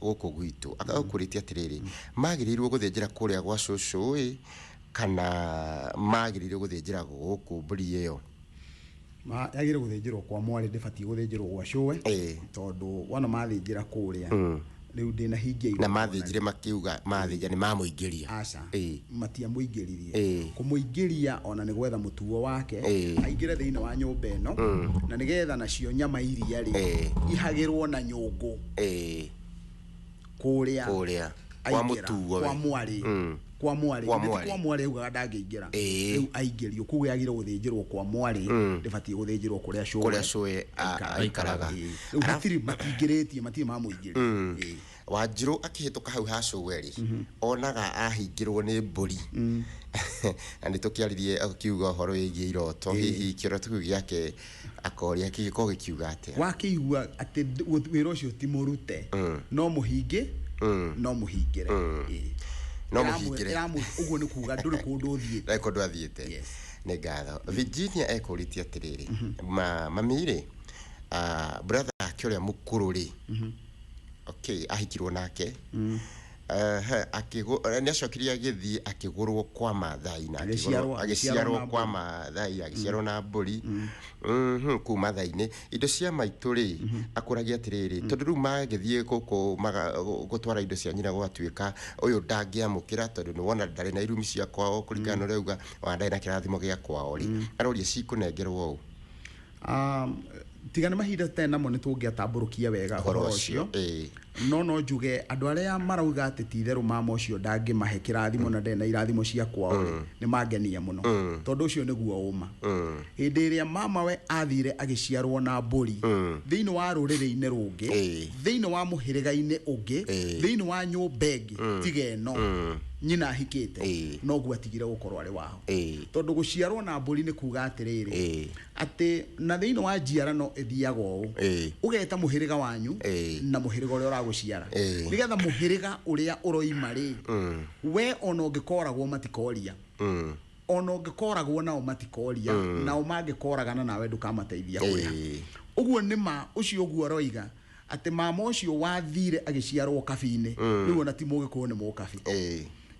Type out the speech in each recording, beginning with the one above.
guku gwitu akagukuritie atiriri magirirwo guthinjira kuria gwa cucu kana magirirwo guthinjira guku mburi iyo yagire guthinjirwo kwa mwari ndibati guthinjirwo gwa cuwe tondu wana mathinjira kuria riu ndina hingia na mathinjire makiuga mathinja ni mamuingiria aca matia muingiririe kumuingiria ona ni gwetha mutuo wake aingire thiini wa nyumba eno na nigetha nacio nyama iria ri ihagirwo na nyungu kuria kwa mutuo kwa mwari uga ndangĩingĩra riu aingĩrio kugu yagire guthinjirwo kwa mwari ndibati guthinjirwo kuria cuwe aikaraga riu matingĩrĩtie matirĩ mamuingĩria Wanjiru akihituka hau ha cuweri onaga ahingirwo ni mburi na nitukiaririe akiuga horo yigie iroto hihi kiroto giake akoria kigiko gikiuga ate wakiigua ati wira ucio ti murute no muhinge no muhingire no muhingire uguo ni kuga nduri kundu uthiete kundu athiete ni ngatho Virginia ekuritie atiriri mamire brother akioria mukuru ri okay ahikirwo nake ni acokirie agithii akigurwo kwa mathai na agiciarwo kwa mathai agiciarwo na mburi ku mathai-ini indo cia maitu ri akuragia atiriri tondu riu magithie gutwara indo cia nyina gwatuika uyu ndangiamukira tondu ni wona ndari na irumi cia kwao kuringana reuga wandai na kirathimo gia kwao ri aroria cikunengerwo tigana mahinda tena mo nitungĩatamburukia wega horo ucio no njuge andu aria marauga ati titheru mama ucio ndangimahe kirathimo na ndena irathimo cia kwao ni mangenia muno tondu ucio niguo uma hindi iria mama we athire agiciarwo na mburi thiini wa ruriri-ini rungi thiini wa muhiriga-ini ungi thiini wa nyumba ingi tigeno nyina ahikite no gu atigire gukorwo ari wao tondu guciarwo na mburi ni kuga atiriri ati na thiini wa njiara no ithiaga uu ugeta muhiriga wanyu na muhiriga uria uraguciara nigetha muhiriga uria uroima ri we ona ungikoragwo matikoria ona ungikoragwo nao matikoria nao mangikoragana nawe ndukamateithia kuria uguo nima ucio uguo roiga ati mama ucio wathire agiciarwo kabine riu ona ti mugikuo ni mukabi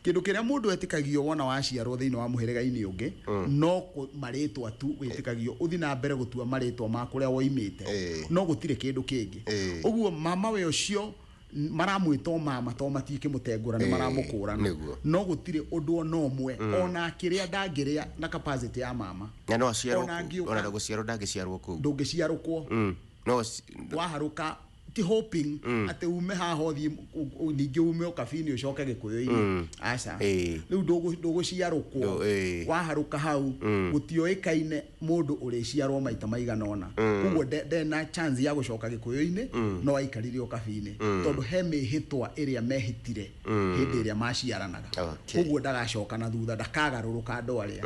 kindu kiria mundu etikagio wona waciarwo thiini wa muhiriga-ini ungi no maritwa tu wetikagio uthi na mbere gutua maritwa ma kuria woimite no gutire kindu kingi uguo mama we ucio maramwita mama to matike mutengura ni maramukurana no gutire undu ona umwe ona kiria ndangiria na capacity ya mama na no aciarwo ona ndaguciarwo ndangiciarwo ku ndungiciarwo no waharuka ti hoping ate ume haho thi ningi ume ukabini ucoke gikuyu-ini aca riu nduguciarukwo waharuka hau gutioikaine mundu uriciarwo maita maigana ona kuguo ndena chance ya gucoka gikuyu-ini no aikarire ukabini tondu he mihitwa iria mehitire hindi iria maciaranaga kuguo ndagacoka na thutha ndakagaruruka andu aria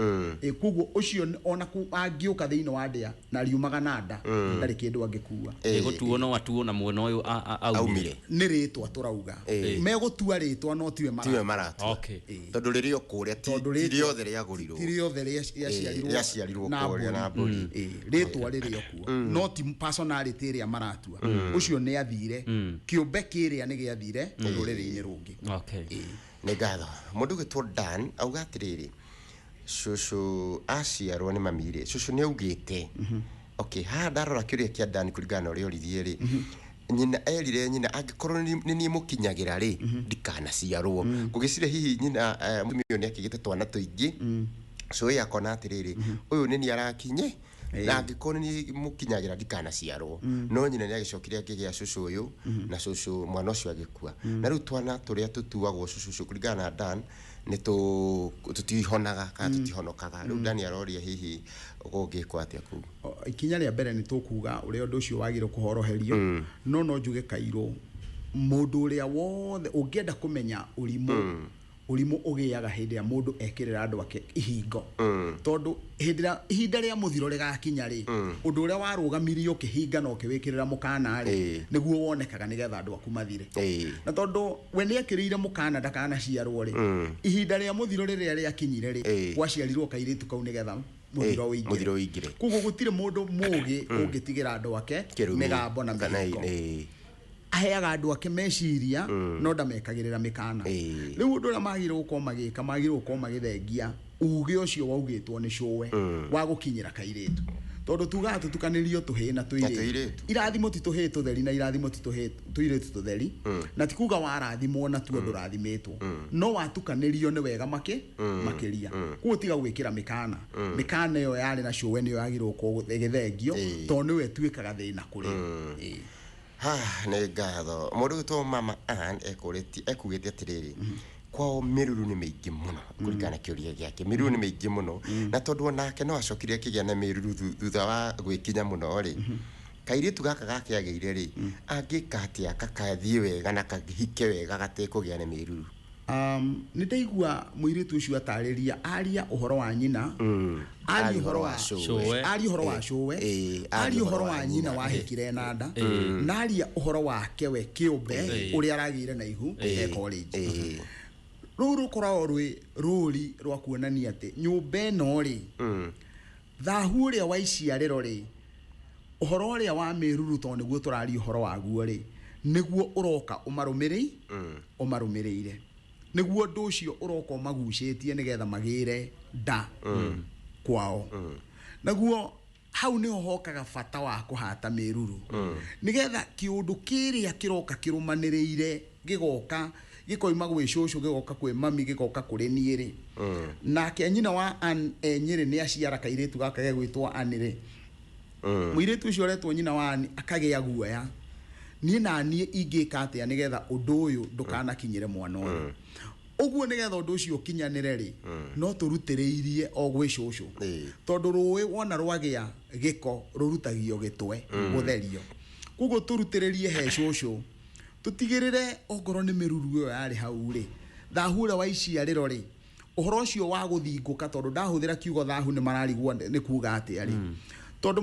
kuguo ucio ona angiuka thiini wa ndia na riumaga na nda ndari kindu angikua gutuo no atuo na no yu aumire ni ritwa turauga megutua ritwa no tiwe maratu okay tondu ririo kuria tiriothe riagurirwo tiriothe riaciarirwo kuria na mburi ritwa ririo kuo no ti personality ria maratua ucio ni athire kiumbe kiria ni giathire ruriri-ini rungi okay ni ngatho mundu gitwo Dan auga atiriri cucu aciarwo ni mamire cucu ni augite okay ha ndarora kiuria kia Dan kuringana uria urithie ri nyina erire nyina angikorwo ni mukinyagira ri ndikana ciarwo kugicire hihi nyina mumio ni akigite twana tuingi so yakona atiriri uyu ni arakinye na angikorwo ni mukinyagira ndikana ciarwo no nyina ni agicokire akigia cucu uyu na cucu mwana ucio agikua na riu twana turia tutuagwo cucu kuringana na Dan ni tutihonaga kana tutihonokaga riu Dan aroria hihi ugikwa atia ku ikinya ria mbere ni tukuga uria undu ucio wagire kuhoroherio no njuge kairo mundu uria wothe ungienda kumenya urimu ugiaga hindi ya mundu ekirira andu ake ihingo tondu ihinda ria muthiro rigakinya ri undu uria warugamirio ukihinga no kiwikirira mukana ri niguo wonekaga nigetha andu aku mathire na tondu we ni ekirire mukana ndakana ciarwo ri ihinda ria muthiro riria riakinyire ri gwaciarirwo kairitu kau nigetha muthiro wingire kuguo gutire mundu mugi ungitigira andu ake migambo na mihingo aheaga andu ake meciria no ndamekagirira mikana riu undu uria magire gukorwo magika magire gukorwo magithengia uge ucio waugitwo ni showe wa gukinyira kairitu tondu tugaga tutukanirio tuhi na tuiritu irathimo tituhi tutheri na irathimo tituhi tuiritu tutheri na tikuga warathimwo na tu ndurathimitwo no watukanirio ni wega makiria kuo tiga gwikira mikana yo yari na showe ni yo yagirwo ko githengio tondu niwe tuikaga thina kuri nä ngatho må ndå gä mama ekugä atiriri kwao miruru ni meingi muno kurikana kiuria giake miruru ni meingi muno na tondu onake no acokire akigia na miruru thutha wa gwikinya muno ri kairitu gaka gake ageire ri angika atia kakathie wega na kahike wega gatekugia na miruru ni ndaigua muiritu ucio atariria aria uhoro wa nyina ari uhoro wa showe ari uhoro wa showe ari uhoro wa nyina wahikire na nda na aria uhoro wake we kiumbe uria aragire na ihu college ruru korao ruri rwa kuonania ati nyumba no ri thahu ria wa iciariro ri uhoro ria wa miruru to niguo turari uhoro waguo ri niguo uroka umarumirire niguo ndu ucio uroka magucitie nigetha magire nda kwao naguo hau niho hokaga bata wa kuhata miruru nigetha kiundu kiria kiroka kirumaniriire gigoka gikoima gwi shosho gigoka kwi mami gigoka kuri niiri nake nyina wa enyiri ni aciara kairitu gaka gegwitwa anire muiritu ucio retwo nyina wa akagia guoya ni nani ingika atia nigetha undu uyu ndukanakinyire mwana uyu uguo nigetha undu ucio kinyanire ri no turutiriirie o gwi shosho tondu ruwi wona rwagia giko rurutagio gitwe gutherio kugo turutiririe he shosho tutigirire ongoro ni miruru yo yari hau ri thahura wa iciariro ri uhoro ucio wa guthinguka tondu ndahuthira kiugo thahu ni mararigwa ni kuga ati ari tondu